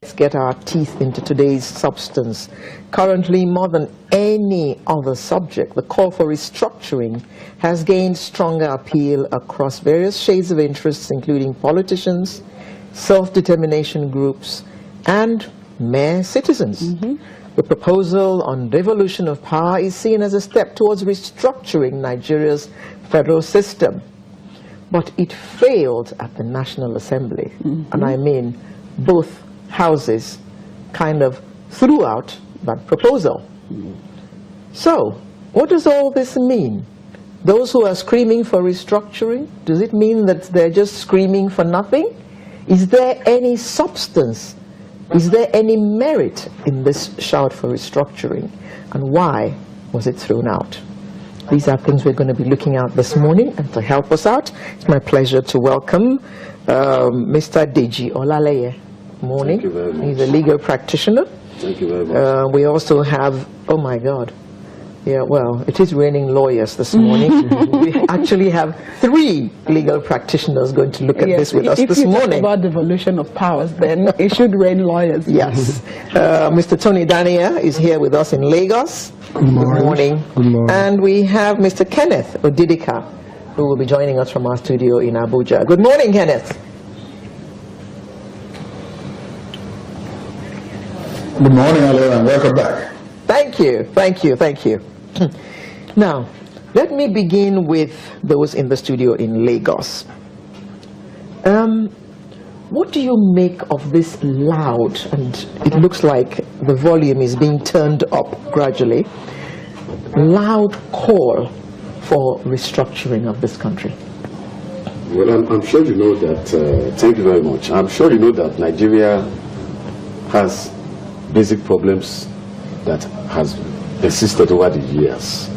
Let's get our teeth into today's substance. Currently, more than any other subject, the call for restructuring has gained stronger appeal across various shades of interests, including politicians, self-determination groups, and mere citizens. The proposal on devolution of power is seen as a step towards restructuring Nigeria's federal system. But it failed at the National Assembly. And I mean, both houses kind of threw out that proposal. So, what does all this mean? Those who are screaming for restructuring, does it mean that they're just screaming for nothing? Is there any substance? Is there any merit in this shout for restructuring? And why was it thrown out? These are things we're going to be looking at this morning, and to help us out, it's my pleasure to welcome Mr. Deji Olaleye. Morning. Thank you very much. He's a legal practitioner. Thank you very much. We also have, oh my God, yeah, well, it is raining lawyers this morning. We actually have 3 legal practitioners going to look at this with us this morning. If you talk about devolution of powers, then it should rain lawyers. Yes. Mr. Tony Dania is here with us in Lagos. Good morning. Good morning. And we have Mr. Kenneth Odidika, who will be joining us from our studio in Abuja. Good morning, Kenneth. Good morning, hello, and welcome back. Thank you, thank you, thank you. Now, let me begin with those in the studio in Lagos. What do you make of this loud, and it looks like the volume is being turned up gradually, loud call for restructuring of this country? Well, I'm sure you know that, thank you very much. I'm sure you know that Nigeria has basic problems that has persisted over the years.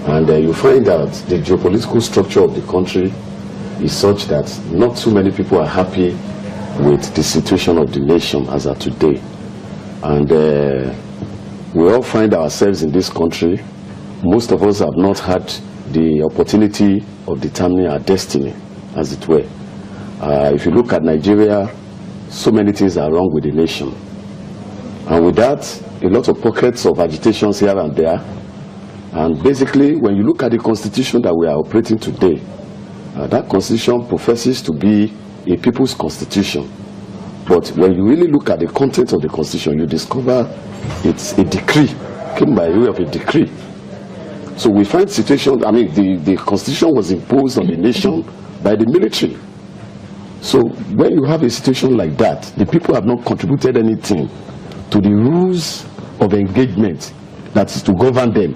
And you find out the geopolitical structure of the country is such that not too many people are happy with the situation of the nation as of today. And we all find ourselves in this country. Most of us have not had the opportunity of determining our destiny, as it were. If you look at Nigeria, so many things are wrong with the nation. And with that, a lot of pockets of agitations here and there. And basically, when you look at the constitution that we are operating today, that constitution professes to be a people's constitution. But when you really look at the content of the constitution, you discover it's a decree, came by way of a decree. So we find situations, I mean, the constitution was imposed on the nation by the military. So when you have a situation like that, the people have not contributed anything to the rules of engagement that is to govern them.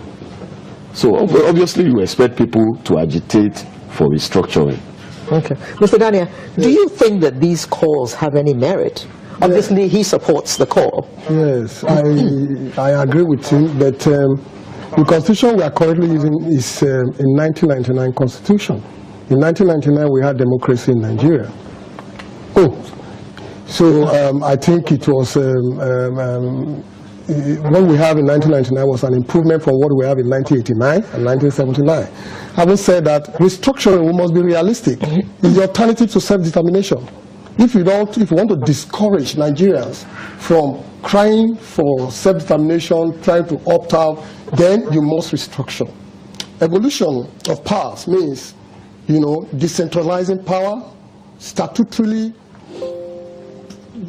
So obviously you expect people to agitate for restructuring. Okay. Mr. Dania, do you think that these calls have any merit? Obviously he supports the call. Yes, I agree with him, but the constitution we are currently using is in 1999 constitution. In 1999 we had democracy in Nigeria. So I think it was, what we have in 1999 was an improvement from what we have in 1989 and 1979. Having said that, restructuring, we must be realistic. It's the alternative to self-determination. If you want to discourage Nigerians from crying for self-determination, trying to opt out, then you must restructure. Evolution of powers means, decentralizing power, statutorily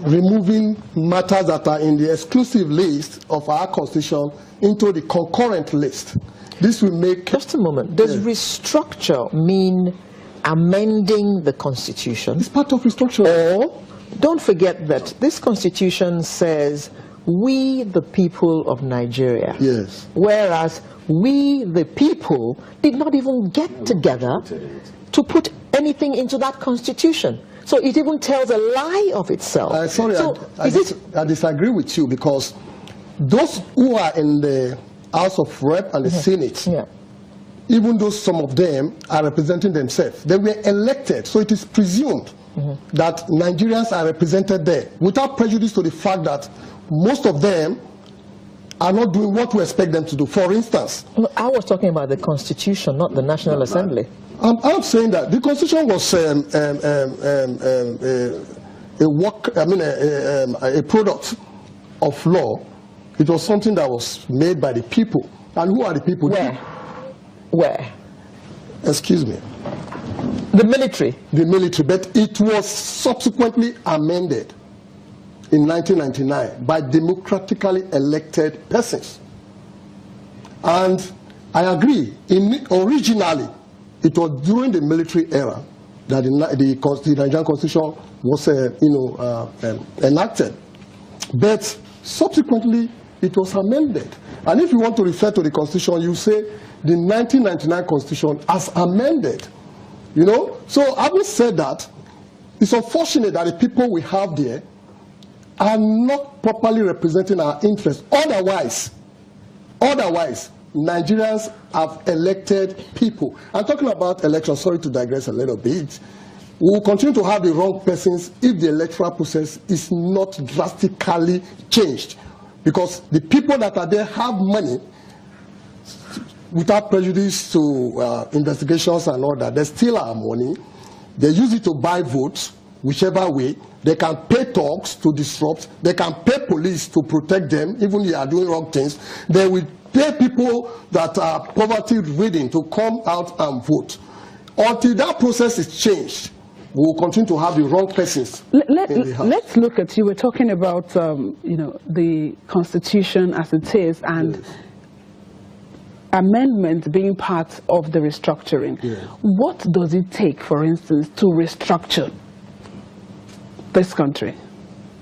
removing matters that are in the exclusive list of our constitution into the concurrent list. This will make... Just a moment. Does restructure mean amending the constitution? It's part of restructure. Or, don't forget that this constitution says, we the people of Nigeria. Yes. Whereas we the people did not even get together to put anything into that constitution. So it even tells a lie of itself. Sorry, so I disagree with you, because those who are in the House of Rep and the Senate, even though some of them are representing themselves, they were elected, so it is presumed that Nigerians are represented there, without prejudice to the fact that most of them are not doing what we expect them to do. For instance... No, I was talking about the Constitution, not the National Assembly. I'm saying that the Constitution was a product of law. It was something that was made by the people. And who are the people? Where? Excuse me. The military. The military, but it was subsequently amended in 1999 by democratically elected persons. And I agree, originally, it was during the military era that the Nigerian Constitution was enacted. But subsequently, it was amended. And if you want to refer to the Constitution, you say the 1999 Constitution as amended. You know? So having said that, it's unfortunate that the people we have there are not properly representing our interests. Otherwise, Nigerians have elected people. I'm talking about elections, sorry to digress a little bit. We will continue to have the wrong persons if the electoral process is not drastically changed. Because the people that are there have money, without prejudice to investigations and all that. They steal our money. They use it to buy votes, whichever way. They can pay thugs to disrupt. They can pay police to protect them, even if they are doing wrong things. They will pay people that are poverty-ridden to come out and vote. Until that process is changed, we will continue to have the wrong persons in the house. Let's look at, you were talking about, the Constitution as it is, and yes. Amendment being part of the restructuring. Yeah. What does it take, for instance, to restructure this country?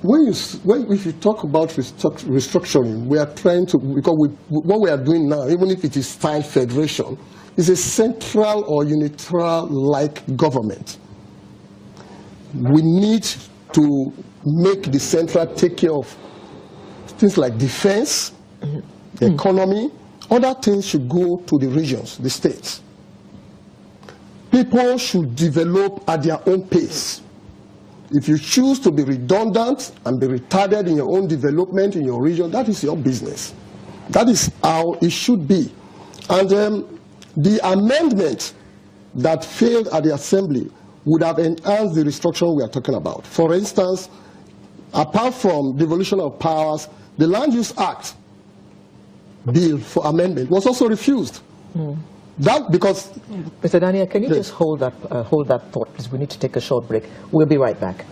If you talk about restructuring, we are trying to, because what we are doing now, even if it is styled federation, is a central or unilateral-like government. We need to make the central take care of things like defense, economy. Other things should go to the regions, the states. People should develop at their own pace. If you choose to be redundant and be retarded in your own development in your region, that is your business. That is how it should be. And the amendment that failed at the assembly would have enhanced the restructuring we are talking about. For instance, apart from devolution of powers, the Land Use Act bill for amendment was also refused. That because Mr. Daniel, can you just hold that thought, because we need to take a short break. We'll be right back.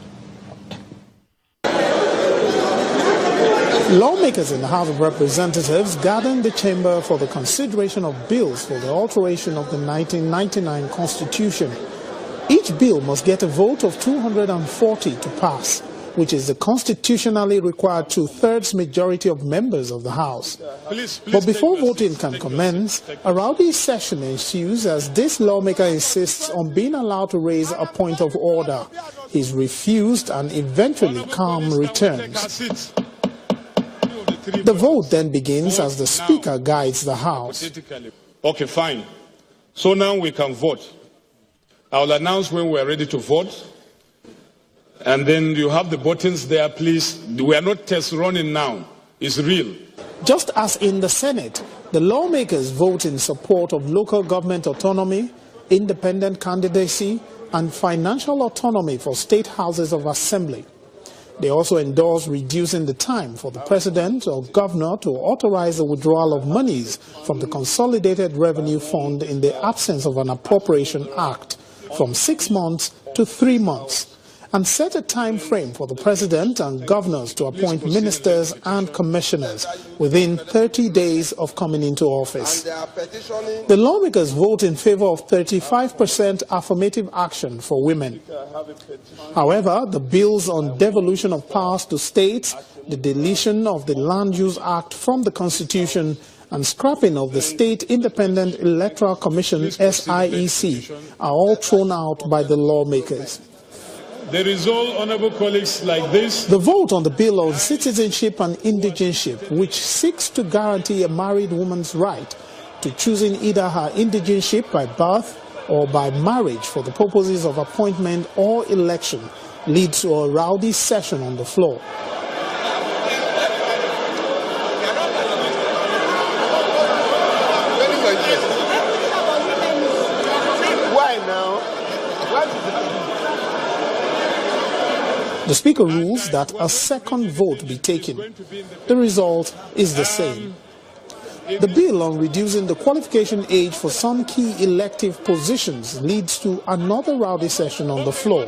Lawmakers in the House of Representatives gathered in the chamber for the consideration of bills for the alteration of the 1999 Constitution. Each bill must get a vote of 240 to pass, which is the constitutionally required 2/3 majority of members of the House. But before voting can commence, a rowdy session ensues as this lawmaker insists on being allowed to raise a point of order. He's refused and eventually calm returns. The vote then begins as the Speaker guides the House. Okay, fine. So now we can vote. I'll announce when we're ready to vote. And then you have the buttons there, please. We are not test running now. It's real. Just as in the Senate, the lawmakers vote in support of local government autonomy, independent candidacy, and financial autonomy for state houses of assembly. They also endorse reducing the time for the president or governor to authorize the withdrawal of monies from the Consolidated Revenue Fund in the absence of an appropriation act from 6 months to 3 months, and set a time frame for the president and governors to appoint ministers and commissioners within 30 days of coming into office. The lawmakers vote in favor of 35% affirmative action for women. However, the bills on devolution of powers to states, the deletion of the Land Use Act from the Constitution, and scrapping of the State Independent Electoral Commission (SIEC) are all thrown out by the lawmakers. There is all honorable colleagues like this. The vote on the bill on citizenship and indigenship, which seeks to guarantee a married woman's right to choosing either her indigenship by birth or by marriage for the purposes of appointment or election, leads to a rowdy session on the floor. The Speaker rules that a second vote be taken. The result is the same. The bill on reducing the qualification age for some key elective positions leads to another rowdy session on the floor.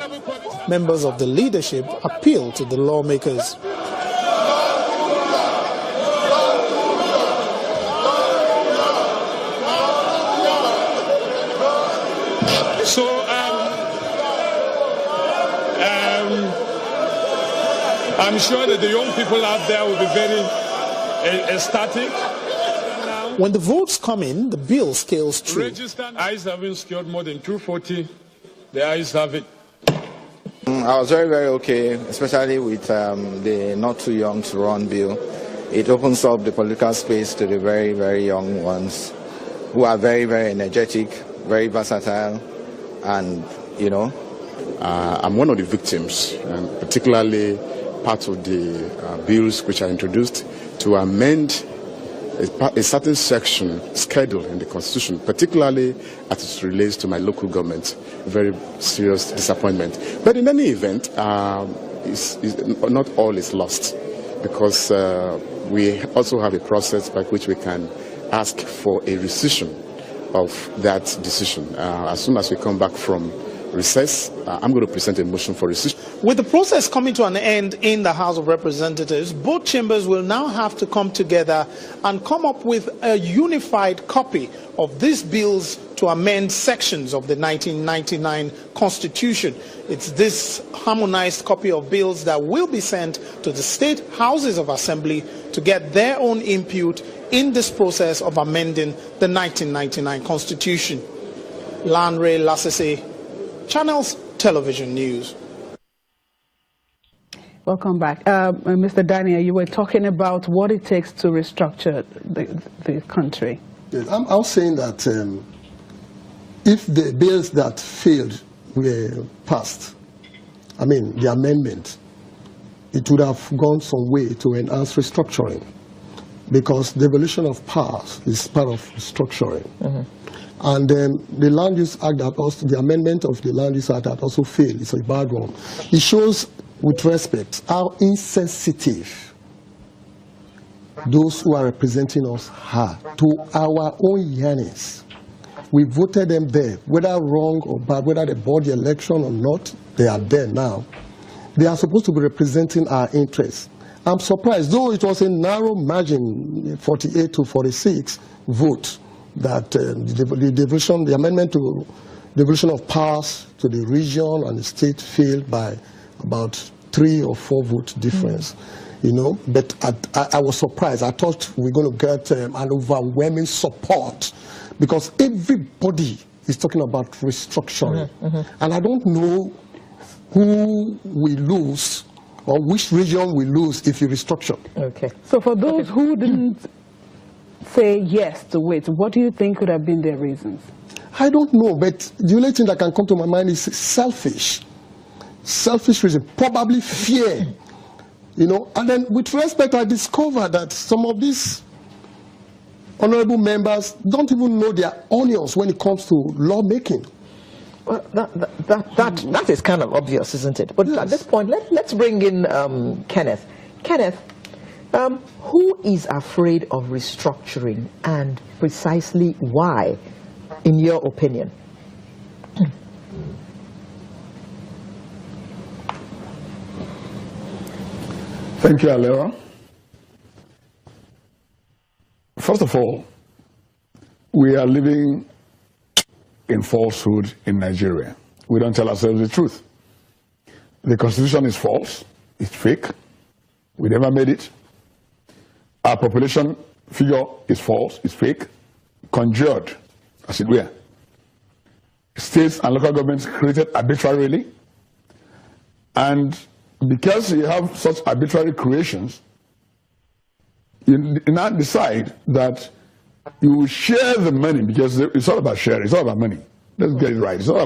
Members of the leadership appeal to the lawmakers. So, I'm sure that the young people out there will be very ecstatic. When the votes come in, the bill scales through. Registered ayes having secured more than 240. The ayes have it. I was very, very okay, especially with the not too young to run bill. It opens up the political space to the very, very young ones who are very, very energetic, very versatile, and, you know. I'm one of the victims, and particularly part of the bills which are introduced to amend a certain section schedule in the Constitution, particularly as it relates to my local government. Very serious disappointment. But in any event, not all is lost, because we also have a process by which we can ask for a rescission of that decision. As soon as we come back from recess, I'm going to present a motion for rescission. With the process coming to an end in the House of Representatives, both chambers will now have to come together and come up with a unified copy of these bills to amend sections of the 1999 Constitution. It's this harmonized copy of bills that will be sent to the state houses of assembly to get their own input in this process of amending the 1999 Constitution. Lanre Lasese, Channels Television News. Welcome back. Mr. Daniel, you were talking about what it takes to restructure the country. Yes, I'm saying that if the bills that failed were passed, I mean the amendment, it would have gone some way to enhance restructuring, because devolution of powers is part of restructuring. Mm-hmm. And the Land Use Act that also, the amendment of the Land Use Act that also failed, it's a bad one. It shows, with respect, how insensitive those who are representing us are to our own yearnings. We voted them there, whether wrong or bad, whether they bought the election or not, they are there now. They are supposed to be representing our interests. I'm surprised, though it was a narrow margin, 48 to 46 vote, that the amendment to devolution of powers to the region and the state failed by about 3 or 4 vote difference. You know, but I was surprised. I thought we were going to get an overwhelming support, because everybody is talking about restructuring. And I don't know who we lose or which region we lose if you restructure. Okay. So for those who didn't say yes to it, what do you think could have been their reasons? I don't know, but the only thing that can come to my mind is selfish. Selfish reason, probably fear. You know, and then with respect, I discovered that some of these honorable members don't even know their onions when it comes to lawmaking. Well, that is kind of obvious, isn't it? But yes, at this point, let's bring in Kenneth. Kenneth, who is afraid of restructuring, and precisely why, in your opinion? Thank you, Alera. First of all, we are living in falsehood in Nigeria. We don't tell ourselves the truth. The Constitution is false, it's fake, we never made it. Our population figure is false, it's fake, conjured, as it were. States and local governments created arbitrarily, and because you have such arbitrary creations, you now decide that you share the money, because it's all about sharing, it's all about money. Let's get it right. It's all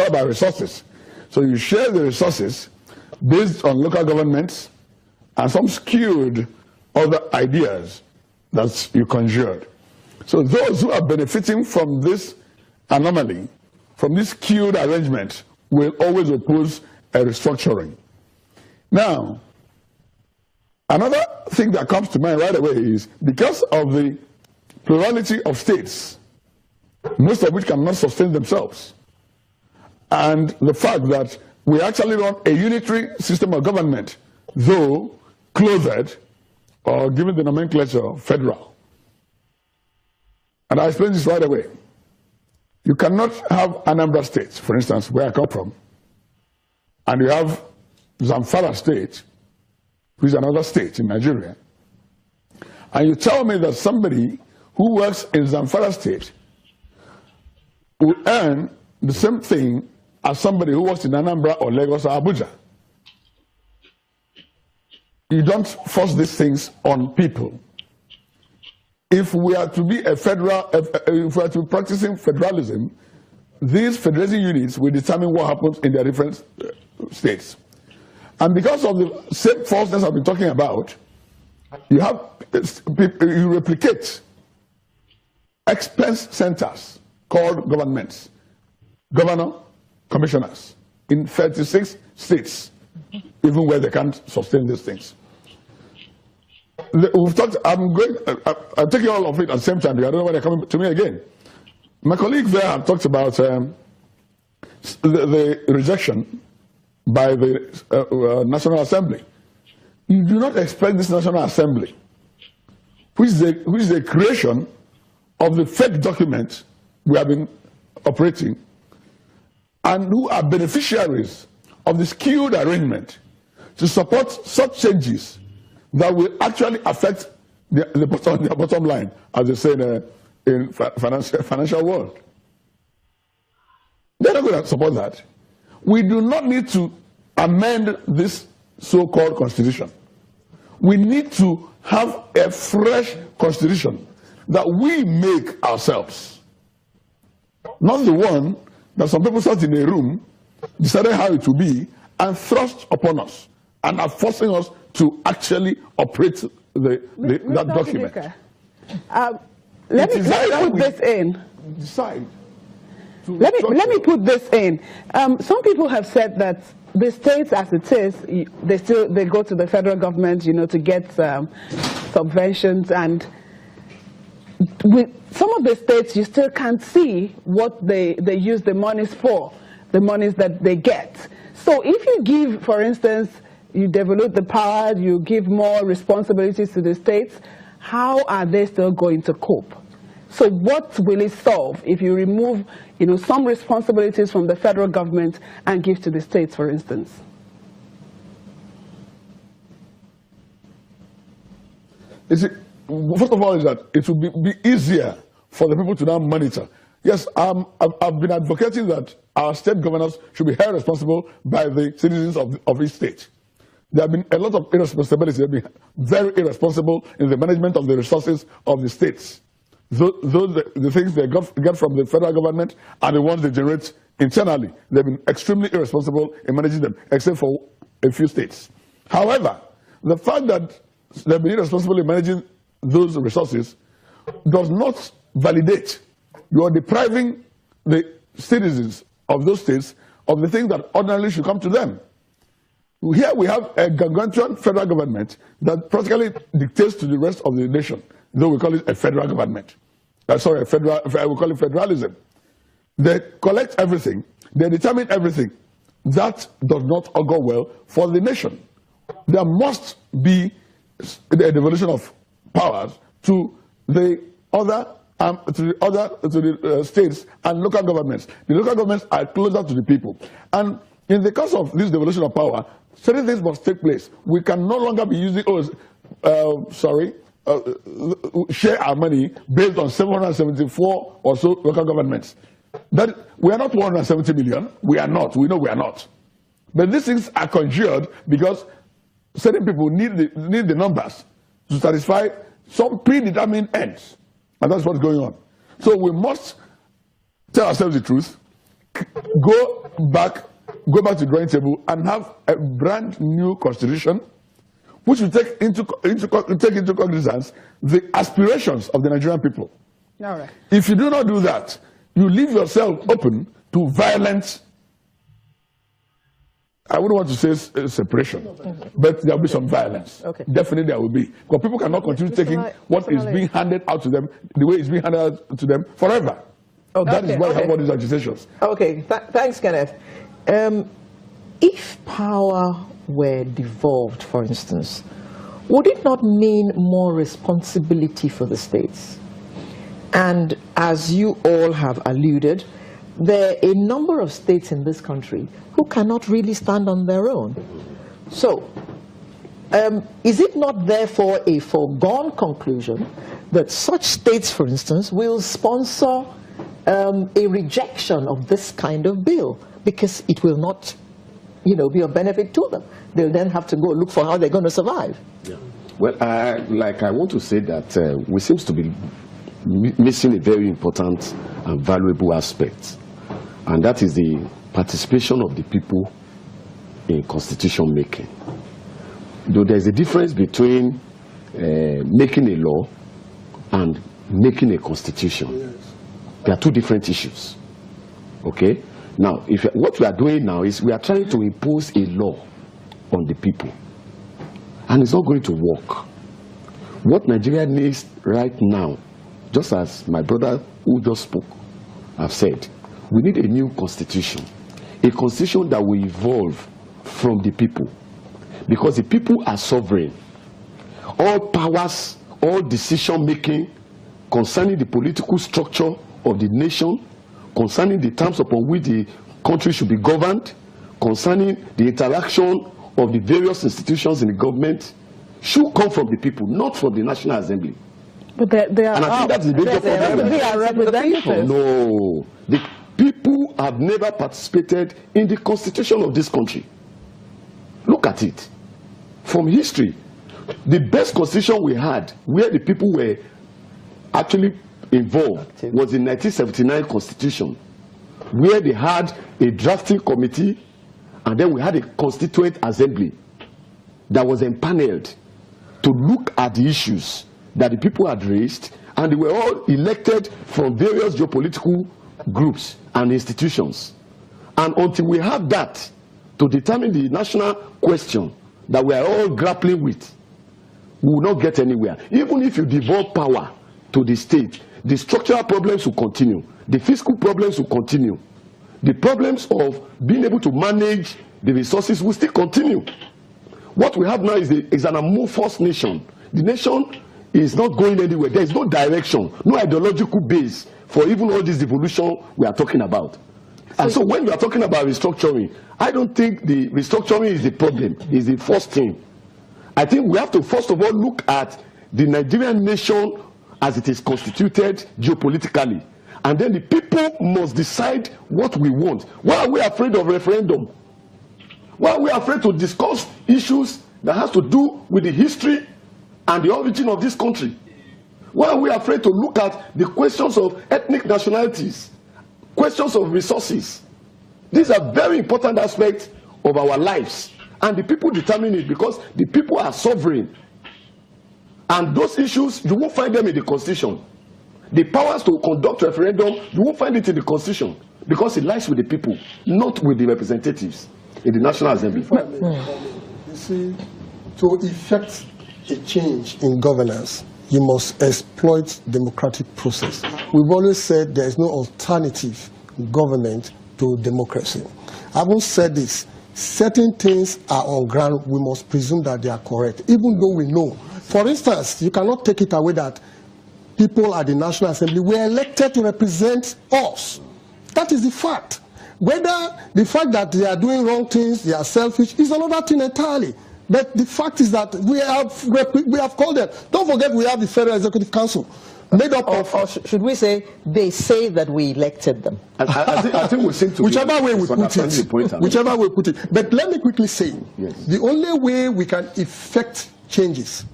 about resources. So you share the resources based on local governments and some skewed other ideas that you conjured. So those who are benefiting from this anomaly, from this skewed arrangement, will always oppose a restructuring. Now, another thing that comes to mind right away is because of the plurality of states, most of which cannot sustain themselves, and the fact that we actually run a unitary system of government, though clothed or given the nomenclature federal. And I explain this right away. You cannot have Anambra State, for instance, where I come from, and you have Zamfara State, which is another state in Nigeria, and you tell me that somebody who works in Zamfara State will earn the same thing as somebody who works in Anambra or Lagos or Abuja. You don't force these things on people. If we are to be a federal, if we are to be practicing federalism, these federation units will determine what happens in their different states. And because of the same falseness I've been talking about, you replicate expense centers called governments, governor, commissioners in 36 states, even where they can't sustain these things. We've talked, I'm taking all of it at the same time because I don't know when they're coming to me again. My colleague there have talked about the rejection by the National Assembly. You do not expect this National Assembly, which is the creation of the fake document we have been operating, and who are beneficiaries of the skewed arrangement, to support such changes that will actually affect the bottom line, as they say in financial world. They're not going to support that. We do not need to amend this so-called constitution. We need to have a fresh constitution that we make ourselves, not the one that some people sat in a room, decided how it will be, and thrust upon us, and are forcing us to actually operate that document. Let me put this in. Decide. Let me put this in. Some people have said that the states, as it is, they go to the federal government, to get subventions, and with some of the states, you still can't see what they use the monies for, the monies that they get. So if you give, for instance, you devolve the power, you give more responsibilities to the states, how are they still going to cope? So what will it solve if you remove, some responsibilities from the federal government and give to the states, for instance? You see, first of all, is that it will be easier for the people to now monitor. Yes, I've been advocating that our state governors should be held responsible by the citizens of each state. There have been a lot of irresponsibility. They have been very irresponsible in the management of the resources of the states. The things they get from the federal government are the ones they generate internally. They've been extremely irresponsible in managing them, except for a few states. However, the fact that they've been irresponsible in managing those resources does not validate. You are depriving the citizens of those states of the things that ordinarily should come to them. Here we have a gargantuan federal government that practically dictates to the rest of the nation, though we call it a federal government. We call it federalism. They collect everything, they determine everything. That does not augur well for the nation. There must be a devolution of powers to the states and local governments. The local governments are closer to the people. And in the case of this devolution of power, certain things must take place. We can no longer be using, share our money based on 774 or so local governments. That we are not 170 million. We are not. We know we are not. But these things are conjured because certain people need the numbers to satisfy some predetermined ends. And that's what's going on. So we must tell ourselves the truth, go back to the drawing table and have a brand new constitution which will take into cognizance the aspirations of the Nigerian people. All right. If you do not do that, you leave yourself open to violent I wouldn't want to say separation, but there will be some violence. Okay. Definitely there will be. Because people cannot continue taking what is being handed out to them the way it's being handed out to them forever. Okay. That is why we have all these accusations. Okay, thanks, Kenneth. If power were devolved, for instance, would it not mean more responsibility for the states? And as you all have alluded, there are a number of states in this country who cannot really stand on their own. So, is it not therefore a foregone conclusion that such states, for instance, will sponsor a rejection of this kind of bill because it will not, be of benefit to them? They'll then have to go look for how they're going to survive. Yeah. Well, I want to say that we seem to be missing a very important and valuable aspect, and that is the participation of the people in constitution making. Though there's a difference between making a law and making a constitution. Yes. There are two different issues. Okay? Now, what we are doing now is we are trying to impose a law on the people. And it's not going to work. What Nigeria needs right now, just as my brother who just spoke have said, we need a new constitution. A constitution that will evolve from the people. Because the people are sovereign. All powers, all decision making concerning the political structure of the nation, concerning the terms upon which the country should be governed, concerning the interaction of the various institutions in the government, should come from the people, not from the National Assembly. But they are, and I think that's the major problem. They are representatives. No, the people have never participated in the constitution of this country. Look at it. From history, the best constitution we had, where the people were actually involved, was the 1979 constitution, where they had a drafting committee, and then we had a constituent assembly that was empaneled to look at the issues that the people had raised, and they were all elected from various geopolitical groups and institutions. And until we have that to determine the national question that we are all grappling with, we will not get anywhere. Even if you devolve power to the state, the structural problems will continue, the fiscal problems will continue, the problems of being able to manage the resources will still continue. What we have now is an amorphous nation. The nation is not going anywhere. There is no direction, no ideological base for even all this devolution we are talking about. And so when we are talking about restructuring, I don't think the restructuring is the problem, is the first thing. I think we have to first of all look at the Nigerian nation as it is constituted geopolitically. And then the people must decide what we want. Why are we afraid of referendum? Why are we afraid to discuss issues that has to do with the history and the origin of this country? Why are we afraid to look at the questions of ethnic nationalities, questions of resources? These are very important aspects of our lives, and the people determine it because the people are sovereign. And those issues, you won't find them in the Constitution. The powers to conduct referendum, you won't find it in the Constitution because it lies with the people, not with the representatives in the National Assembly. You see, to effect a change in governance, you must exploit democratic process. We've always said there is no alternative government to democracy. Having said this, certain things are on ground, we must presume that they are correct, even though we know. For instance, you cannot take it away that people at the National Assembly were elected to represent us. That is the fact. Whether the fact that they are doing wrong things, they are selfish, is another thing entirely. But the fact is that we have called them. Don't forget we have the Federal Executive Council made up of... Or should we say, they say that we elected them? I think we seem to whichever way we put it. Whichever way we put it. But let me quickly say, yes, the only way we can effect changes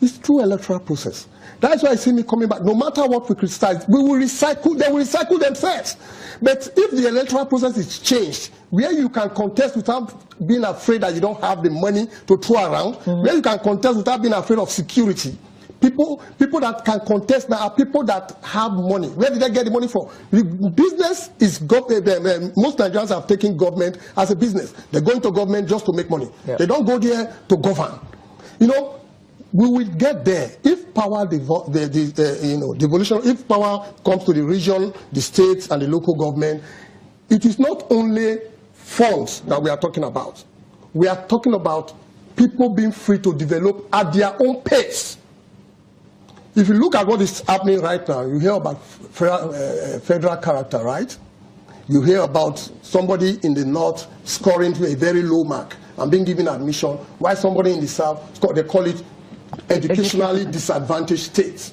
is through electoral process. That's why I see me coming back. No matter what we criticize, we will recycle, they will recycle themselves. But if the electoral process is changed, where you can contest without being afraid that you don't have the money to throw around, where you can contest without being afraid of security, People that can contest now are people that have money. Where did they get the money from? The business is most Nigerians have taken government as a business. They go into government just to make money. Yeah. They don't go there to govern. You know, we will get there if power devolution. If power comes to the region, the states, and the local government. It is not only funds that we are talking about. We are talking about people being free to develop at their own pace. If you look at what is happening right now, you hear about federal character, right? You hear about somebody in the north scoring to a very low mark and being given admission, while somebody in the south, they call it educationally disadvantaged states.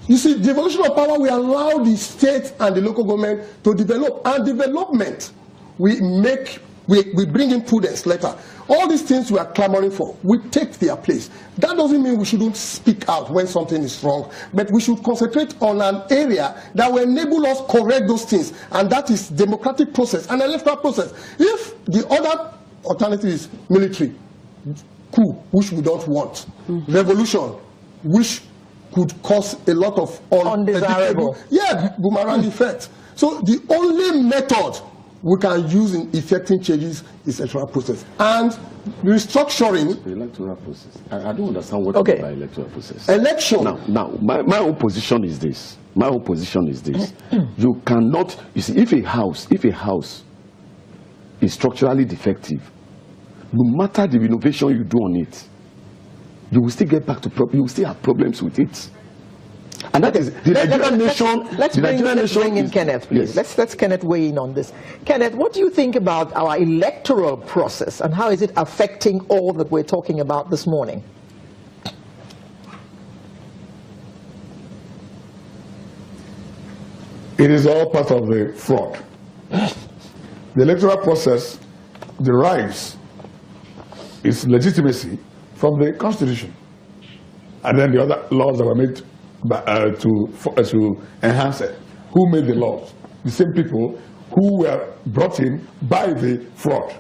You see, devolution of power will allow the state and the local government to develop. And development, we bring in prudence later. All these things we are clamoring for, we take their place. That doesn't mean we shouldn't speak out when something is wrong, but we should concentrate on an area that will enable us correct those things, and that is democratic process and electoral process. If the other alternative is military coup, which we don't want, revolution, which could cause a lot of undesirable boomerang effect. So the only method we can use in effecting changes is electoral process. And restructuring... The electoral process. I don't understand what you mean by electoral process. Election. Now my own position is this. My own position is this. You cannot... You see, if a house is structurally defective, no matter the renovation you do on it, you will still get back to problem. You will still have problems with it. And that is the Nigerian nation. Let's bring in Kenneth, please. Yes. Let's Kenneth weigh in on this. Kenneth, what do you think about our electoral process, and how is it affecting all that we're talking about this morning? It is all part of the fraud. The electoral process derives its legitimacy from the Constitution, and then the other laws that were made to enhance it. Who made the laws? The same people who were brought in by the fraud.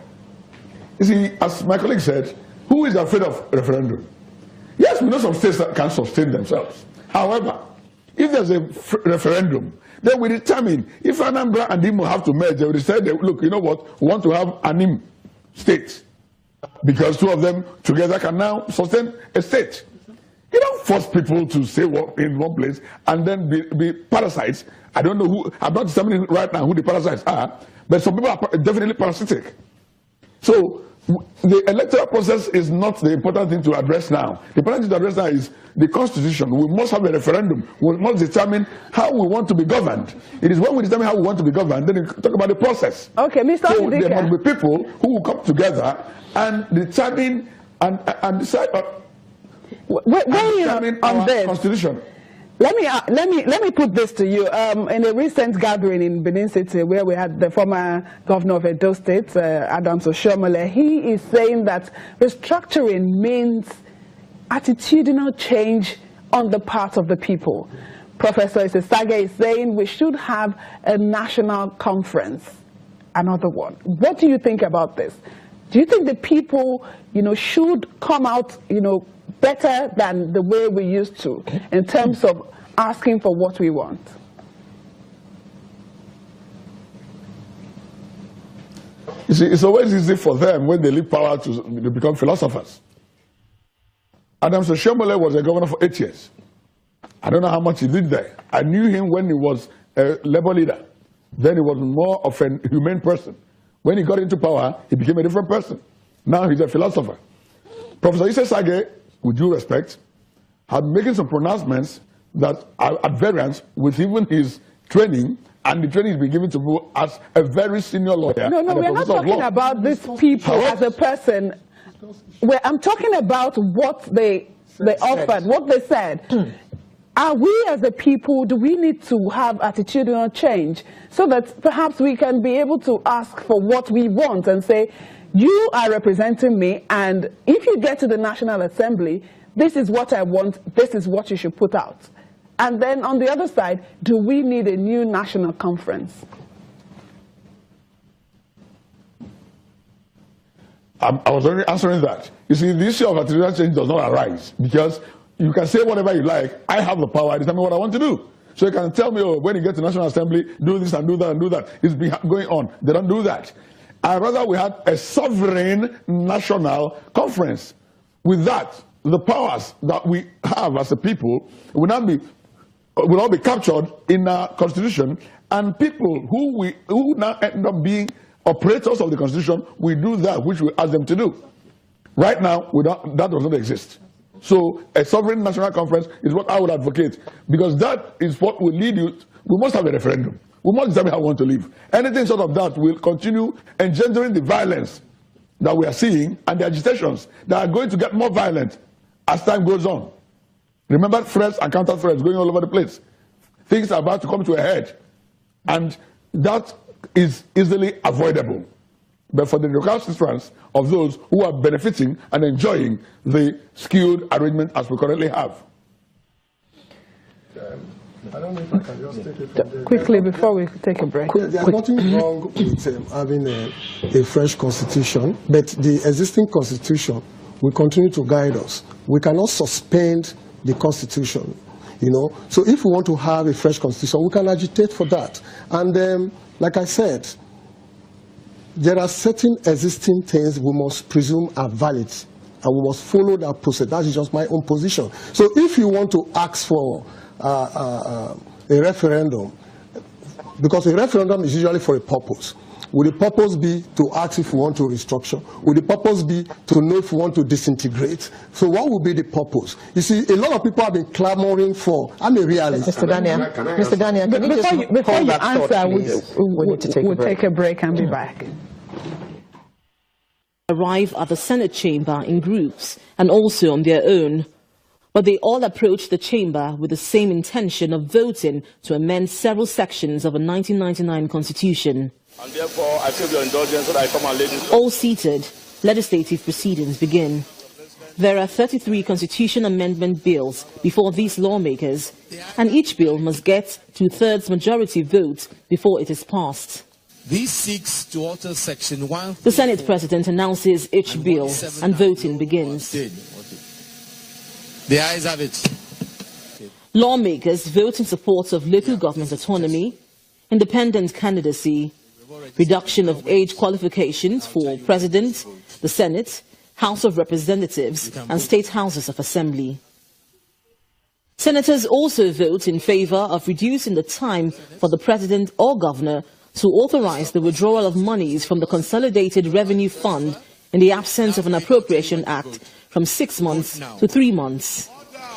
You see, as my colleague said, who is afraid of referendum? Yes, we know some states that can sustain themselves. However, if there's a referendum, then we determine if Anambra and Imo have to merge. They will decide, look, you know what, we want to have an Imo state, because two of them together can now sustain a state. You don't force people to stay in one place and then be parasites. I don't know who, I'm not determining right now who the parasites are, but some people are definitely parasitic. So the electoral process is not the important thing to address now. The important thing to address now is the Constitution. We must have a referendum. We must determine how we want to be governed. It is when we determine how we want to be governed, then we talk about the process. Okay, Mr. So there must be people who will come together and determine and decide on this Constitution. Let me put this to you. In a recent gathering in Benin City, where we had the former governor of Edo State, Adams Oshiomhole, he is saying that restructuring means attitudinal change on the part of the people. Professor Isesage is saying we should have a national conference. Another one. What do you think about this? Do you think the people, should come out, better than the way we used to in terms of asking for what we want? You see, it's always easy for them when they leave power to become philosophers. Adams Oshiomhole was a governor for 8 years. I don't know how much he did there. I knew him when he was a labor leader. Then he was more of a humane person. When he got into power, he became a different person. Now he's a philosopher. Professor Isesage, with due respect, had making some pronouncements that are at variance with even his training, and the training has been given to him as a very senior lawyer. No, we're not talking about these people as a person. I'm talking about what they offered, what they said. Are we as a people, do we need to have attitudinal change so that perhaps we can be able to ask for what we want and say, you are representing me, and if you get to the National Assembly, this is what I want, this is what you should put out. And then on the other side, do we need a new national conference? I was already answering that. You see, the issue of attitudinal change does not arise because you can say whatever you like. I have the power to determine what I want to do. So you can tell me, oh, when you get to National Assembly, do this and do that and do that. It's been going on. They don't do that. Rather, we had a sovereign national conference. With that, the powers that we have as a people will all be captured in our constitution, and people who now end up being operators of the constitution will do that which we ask them to do. Right now, that does not exist. So a sovereign national conference is what I would advocate, because that is what will lead you. We must have a referendum. We must determine how we want to live. Anything short of that will continue engendering the violence that we are seeing and the agitations that are going to get more violent as time goes on. Remember, threats and counter threats going all over the place. Things are about to come to a head, and that is easily avoidable. But for the recalcitrance of those who are benefiting and enjoying the skewed arrangement as we currently have. I don't know if I can just take it from there. Quickly, before we take a break. There's nothing wrong with having a fresh constitution, but the existing constitution will continue to guide us. We cannot suspend the constitution, you know. So if we want to have a fresh constitution, we can agitate for that. And like I said, there are certain existing things we must presume are valid, and we must follow that process. That is just my own position. So if you want to ask for a referendum, because a referendum is usually for a purpose. Will the purpose be to ask if we want to restructure? Will the purpose be to know if we want to disintegrate? So what will be the purpose? You see, a lot of people have been clamoring for, I'm a realist. Mr. Daniel, Mr. Daniel, can you just before hold you that answer, thought, please? We need to take a break. And be back. Arrive at the Senate chamber in groups and also on their own. But they all approached the chamber with the same intention of voting to amend several sections of a 1999 constitution. And therefore, I take your indulgence that I come and lay this. All seated, legislative proceedings begin. There are 33 constitution amendment bills before these lawmakers, and each bill must get 2/3 majority vote before it is passed. These seeks to alter section 1. The Senate President announces each bill and voting begins. The ayes have it. Lawmakers vote in support of local government autonomy, independent candidacy, reduction of age qualifications for President, the Senate, House of Representatives, and State Houses of Assembly. Senators also vote in favor of reducing the time for the President or Governor to authorize the withdrawal of monies from the Consolidated Revenue Fund in the absence of an Appropriation Act from 6 months to 3 months.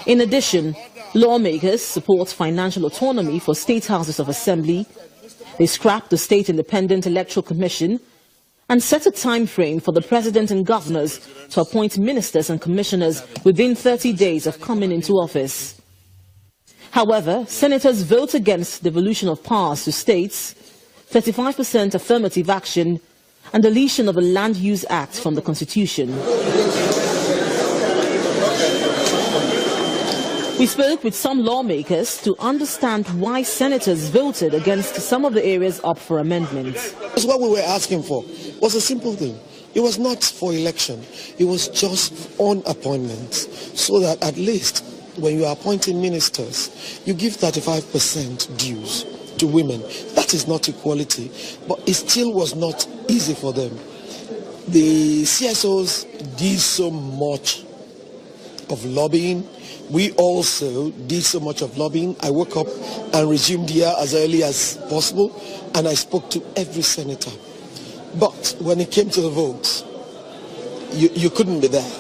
In addition, lawmakers support financial autonomy for State Houses of Assembly. They scrap the State Independent Electoral Commission and set a time frame for the President and Governors to appoint ministers and commissioners within 30 days of coming into office. However, senators vote against devolution of powers to states, 35% affirmative action, and deletion of the Land Use Act from the Constitution. We spoke with some lawmakers to understand why senators voted against some of the areas up for amendment. What we were asking for was a simple thing. It was not for election. It was just on appointments, so that at least when you are appointing ministers, you give 35% dues to women. That is not equality, but it still was not easy for them. The CSOs did so much of lobbying. We also did so much of lobbying. I woke up and resumed here as early as possible, and I spoke to every senator. But when it came to the votes, you couldn't be there.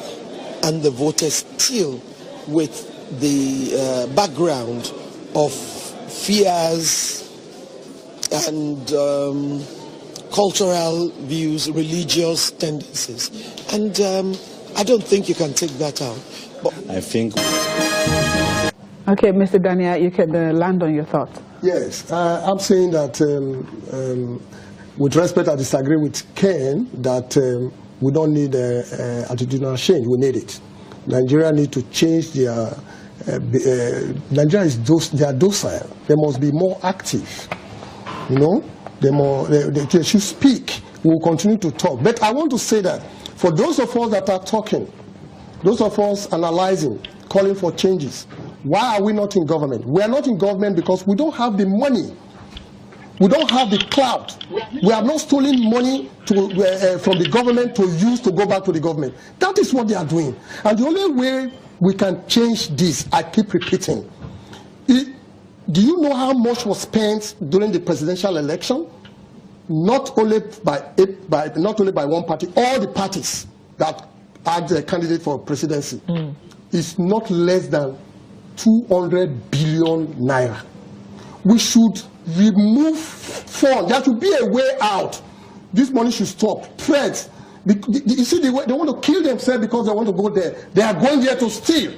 And the voters still, with the background of fears and cultural views, religious tendencies. And I don't think you can take that out. I think. Okay, Mr. Daniel, you can land on your thoughts. Yes, I'm saying that with respect, I disagree with Ken that we don't need attitudinal change. We need it. Nigeria need to change their. Nigeria is they are docile. They must be more active. You know, they should speak. We will continue to talk. But I want to say that for those of us that are talking, those of us analyzing, calling for changes, why are we not in government? We are not in government because we don't have the money. We don't have the clout. We have not stolen money from the government to use to go back to the government. That is what they are doing. And the only way we can change this, I keep repeating, do you know how much was spent during the presidential election? Not only by one party, all the parties that had a candidate for presidency is not less than 200 billion naira. We should remove funds. There should be a way out. This money should stop. Threats. You see, they want to kill themselves because they want to go there. They are going there to steal.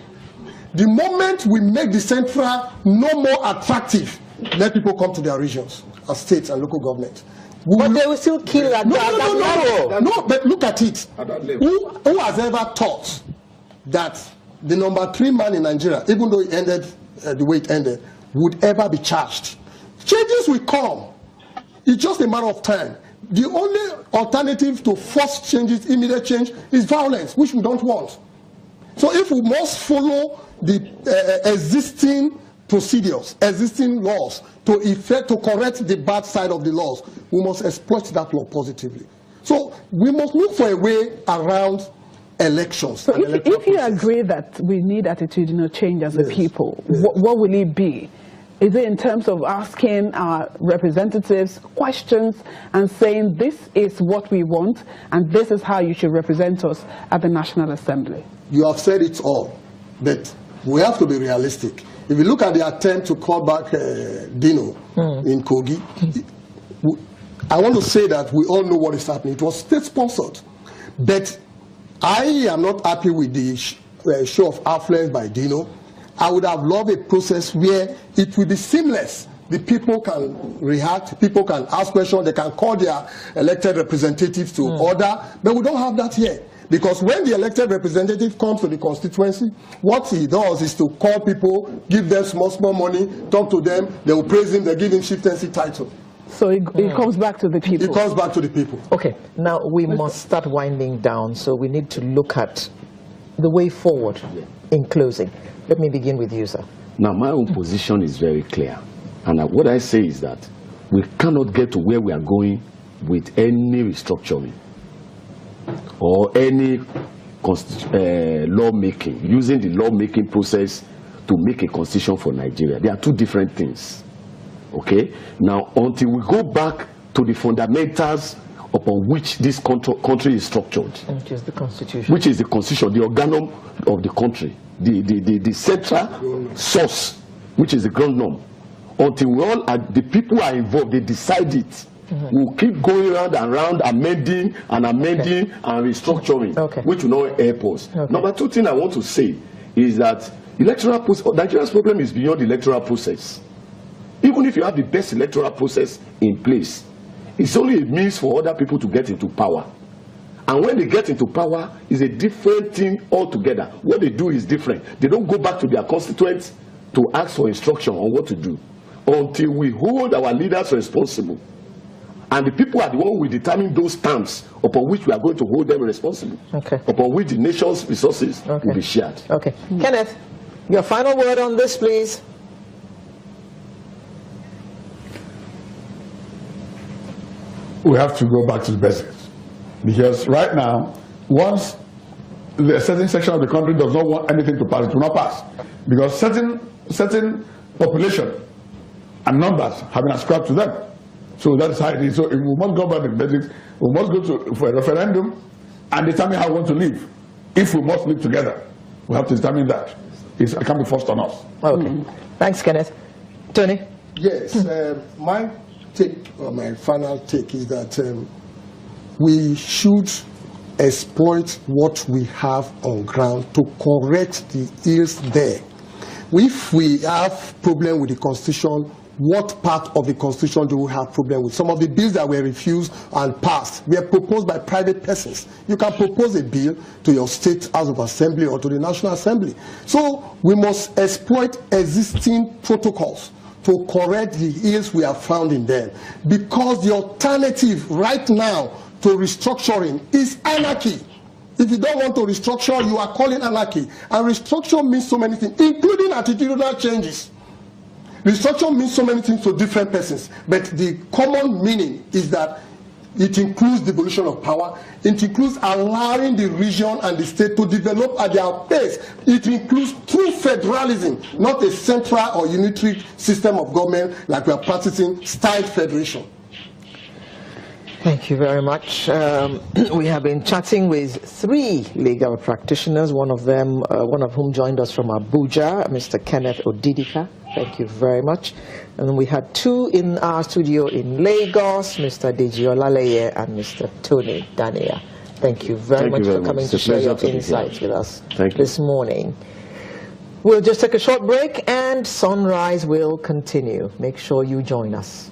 The moment we make the central no more attractive, let people come to their regions, as states and local government. But they will still kill at that level. No, but look at it. Who has ever thought that the #3 man in Nigeria, even though it ended the way it ended, would ever be charged? Changes will come. It's just a matter of time. The only alternative to forced changes, immediate change, is violence, which we don't want. So if we must follow the existing procedures, existing laws, to correct the bad side of the laws, we must exploit that law positively. So we must look for a way around elections. So if you agree that we need attitudinal change as a people, what will it be? Is it in terms of asking our representatives questions and saying this is what we want and this is how you should represent us at the National Assembly? You have said it all, but we have to be realistic. If you look at the attempt to call back Dino in Kogi, I want to say that we all know what is happening. It was state-sponsored. But I am not happy with the show of affluence by Dino. I would have loved a process where it will be seamless. The people can react, people can ask questions, they can call their elected representatives to order, but we don't have that here. Because when the elected representative comes to the constituency, what he does is to call people, give them small money, talk to them, they will praise him, they give him chieftaincy title. So it comes back to the people. It comes back to the people. Okay, now we must start winding down, so we need to look at the way forward in closing. Let me begin with you, sir. Now, my own position is very clear. And what I say is that we cannot get to where we are going with any restructuring or any lawmaking, using the lawmaking process to make a constitution for Nigeria. They are two different things. Okay? Now, until we go back to the fundamentals upon which this country is structured, which is the Constitution, the organum of the country, the central source, which is the ground norm. Until the people are involved, they decide it. We'll keep going round and round, amending and restructuring, which will not help us. Number two thing I want to say is that Nigeria's problem is beyond the electoral process. Even if you have the best electoral process in place, it's only a means for other people to get into power. And when they get into power, it's a different thing altogether. What they do is different. They don't go back to their constituents to ask for instruction on what to do until we hold our leaders responsible. And the people are the one who will determine those terms upon which we are going to hold them responsible, upon which the nation's resources will be shared. Okay. Kenneth, your final word on this, please. We have to go back to the basics. Because right now, once a certain section of the country does not want anything to pass, it will not pass. Because certain population and numbers have been ascribed to them. So that is how it is. So we must go back to the basics. We must go for a referendum and determine how we want to live. If we must live together, we have to determine that. It can't be forced on us. Okay. Thanks, Kenneth. Tony? Yes, my take, or my final take, is that we should exploit what we have on ground to correct the ills there. If we have problem with the Constitution, what part of the Constitution do we have problem with? Some of the bills that were refused and passed were proposed by private persons. You can propose a bill to your state House of Assembly or to the National Assembly. So we must exploit existing protocols to correct the ills we have found in them. Because the alternative right now to restructuring is anarchy. If you don't want to restructure, you are calling anarchy. And restructure means so many things, including attitudinal changes. Restructure means so many things to different persons, but the common meaning is that it includes devolution of power. It includes allowing the region and the state to develop at their pace. It includes true federalism, not a central or unitary system of government like we are practicing styled federation. Thank you very much. We have been chatting with 3 legal practitioners, one of whom joined us from Abuja, Mr. Kenneth Odidika. Thank you very much. And we had 2 in our studio in Lagos, Mr. Deji Olaleye and Mr. Tony Dania. Thank you very much for coming to share your insights with us this morning. We'll just take a short break and Sunrise will continue. Make sure you join us.